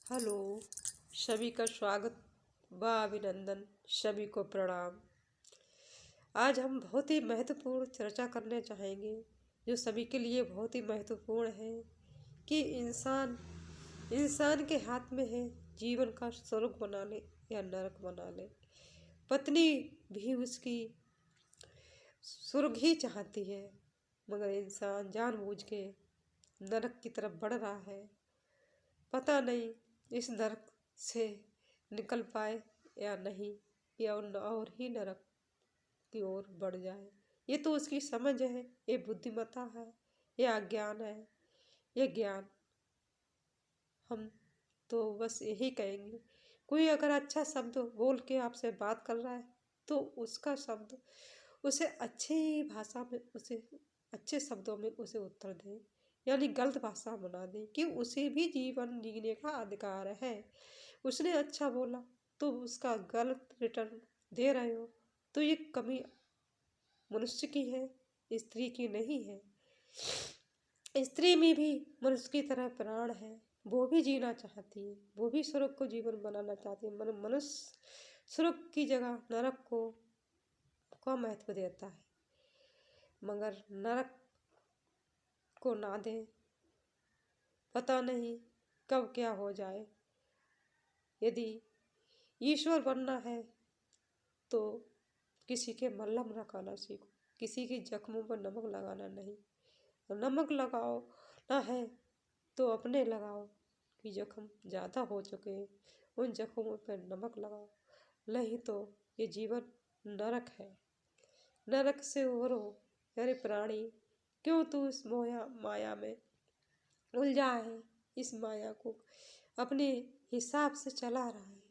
Hello. सभी का स्वागत व अभिनंदन। सभी को प्रणाम। आज हम बहुत ही महत्वपूर्ण चर्चा करने चाहेंगे जो सभी के लिए बहुत ही महत्वपूर्ण है कि इंसान इंसान के हाथ में है जीवन का स्वर्ग बना ले या नरक बना ले। पत्नी भी उसकी स्वर्ग ही चाहती है, मगर इंसान जानबूझ के नरक की तरफ बढ़ रहा है। पता नहीं इस नरक से निकल पाए या नहीं, या और ही नरक की ओर बढ़ जाए। ये तो उसकी समझ है, ये बुद्धिमत्ता है, ये अज्ञान है। ये ज्ञान हम तो बस यही कहेंगे, कोई अगर अच्छा शब्द बोल के आपसे बात कर रहा है तो उसका शब्द उसे अच्छी भाषा में, उसे अच्छे शब्दों में उसे उत्तर दें, यानी गलत भाषा बना दें कि उसे भी जीवन जीने का अधिकार है। उसने अच्छा बोला तो उसका गलत रिटर्न दे रहे हो, तो ये कमी मनुष्य की है, स्त्री की नहीं है। स्त्री में भी मनुष्य की तरह प्राण है, वो भी जीना चाहती है, वो भी स्वर्ग को जीवन बनाना चाहती है। मनुष्य स्वर्ग की जगह नरक को कम महत्व देता है, मगर नरक को ना दे, पता नहीं कब क्या हो जाए। यदि ईश्वर बनना है तो किसी के मल्हम लगाना सीखो, किसी के जख्मों पर नमक लगाना नहीं। नमक लगाओ ना है तो अपने लगाओ कि जख्म ज़्यादा हो चुके हैं, उन जख्मों पर नमक लगाओ, नहीं तो ये जीवन नरक है। नरक से उभरो। अरे प्राणी, क्यों तू इस माया में उलझा है? इस माया को अपने हिसाब से चला रहा है।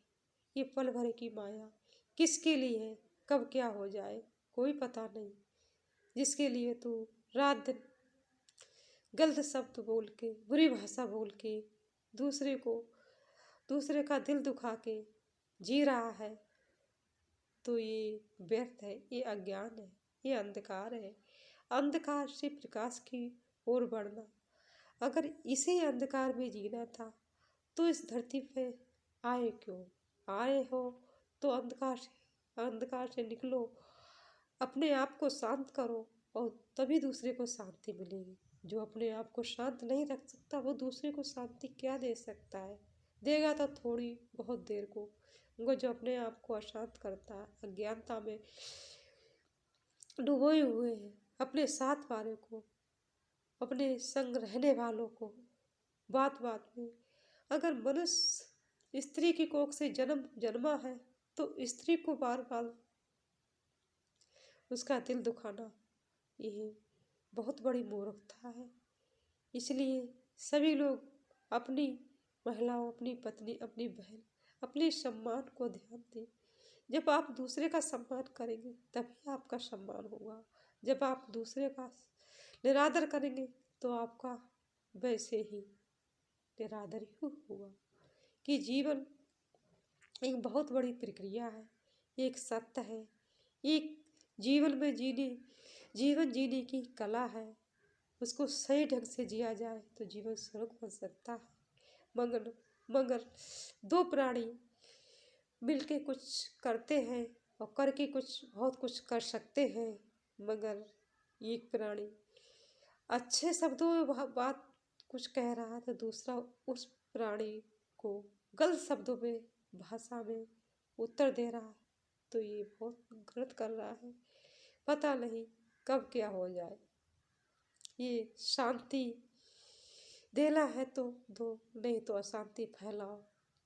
ये पल भर की माया किसके लिए है, कब क्या हो जाए कोई पता नहीं। जिसके लिए तू रात दिन गलत शब्द बोल के, बुरी भाषा बोल के, दूसरे का दिल दुखा के जी रहा है, तो ये व्यर्थ है, ये अज्ञान है, ये अंधकार है। अंधकार से प्रकाश की ओर बढ़ना। अगर इसी अंधकार में जीना था तो इस धरती पे आए क्यों? आए हो तो अंधकार से निकलो, अपने आप को शांत करो, और तभी दूसरे को शांति मिलेगी। जो अपने आप को शांत नहीं रख सकता वो दूसरे को शांति क्या दे सकता है? देगा तो थोड़ी बहुत देर को। वो जो अपने आप को अशांत करता है, अज्ञानता में डूबे हुए हैं, अपने साथ वाले को, अपने संग रहने वालों को, बात बात में अगर मनुष्य स्त्री की कोख से जन्मा है तो स्त्री को बार बार उसका दिल दुखाना, यह बहुत बड़ी मूर्खता है। इसलिए सभी लोग अपनी महिलाओं, अपनी पत्नी, अपनी बहन, अपने सम्मान को ध्यान दें। जब आप दूसरे का सम्मान करेंगे तभी आपका सम्मान होगा। जब आप दूसरे का निरादर करेंगे तो आपका वैसे ही निरादर ही होगा। कि जीवन एक बहुत बड़ी प्रक्रिया है, एक सत्य है, एक जीवन जीने की कला है। उसको सही ढंग से जिया जाए तो जीवन स्वर्ग बन सकता है। मगर मगर दो प्राणी मिलके कुछ करते हैं और करके बहुत कुछ कर सकते हैं, मगर एक प्राणी अच्छे शब्दों में बात कुछ कह रहा है तो दूसरा उस प्राणी को गलत शब्दों में, भाषा में उत्तर दे रहा है, तो ये बहुत गलत कर रहा है। पता नहीं कब क्या हो जाए। ये शांति देना है तो दो, नहीं तो अशांति फैलाओ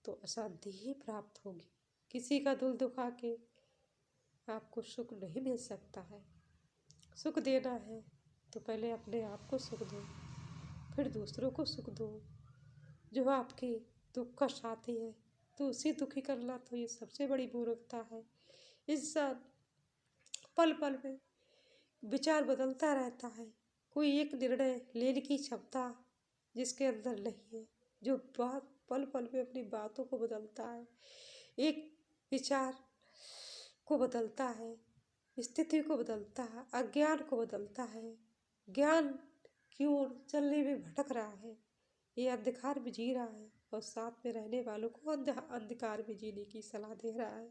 तो अशांति ही प्राप्त होगी। किसी का दिल दुखा के आपको सुख नहीं मिल सकता है। सुख देना है तो पहले अपने आप को सुख दो, फिर दूसरों को सुख दो। जो आपके दुख का साथी है तो उसे दुखी करना तो ये सबसे बड़ी मूर्खता है। इंसान पल पल में विचार बदलता रहता है। कोई एक निर्णय लेने की क्षमता जिसके अंदर नहीं है, जो बात पल पल में अपनी बातों को बदलता है, एक विचार को बदलता है, स्थिति को बदलता है, अज्ञान को बदलता है, ज्ञान की ओर चलने में भटक रहा है, ये अंधकार में जी रहा है, और साथ में रहने वालों को अंधकार में जीने की सलाह दे रहा है।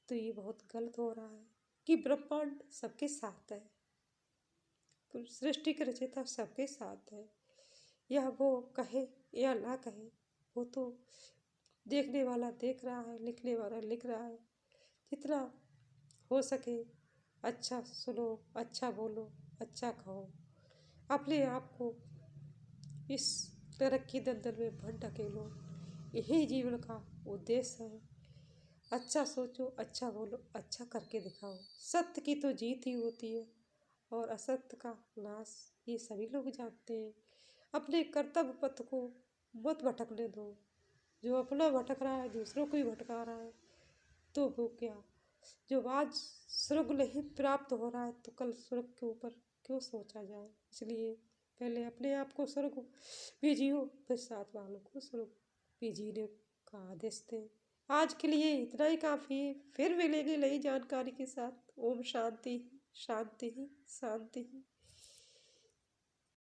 तो ये बहुत गलत हो रहा है कि ब्रह्मांड सबके साथ है, सृष्टि के रचयिता सबके साथ है। यह वो कहे या ना कहे, वो तो देखने वाला देख रहा है, लिखने वाला लिख रहा है। जितना हो सके अच्छा सुनो, अच्छा बोलो, अच्छा कहो। अपने आप को इस तरक्की दलदल में मत ढकेलो। यही जीवन का उद्देश्य है। अच्छा सोचो, अच्छा बोलो, अच्छा करके दिखाओ। सत्य की तो जीत ही होती है और असत्य का नाश ये सभी लोग जानते हैं। अपने कर्तव्य पथ को मत भटकने दो। जो अपना भटक रहा है दूसरों को ही भटका रहा है, तो वो क्या, जो आज स्वर्ग नहीं प्राप्त हो रहा है तो कल स्वर्ग के ऊपर क्यों सोचा जाए। इसलिए पहले अपने आप को स्वर्ग भी जियो, फिर साथ वालों को स्वर्ग भी जीने का आदेश दें। आज के लिए इतना ही काफ़ी है। फिर मिलेंगे नई जानकारी के साथ। ओम शांति शांति शांति।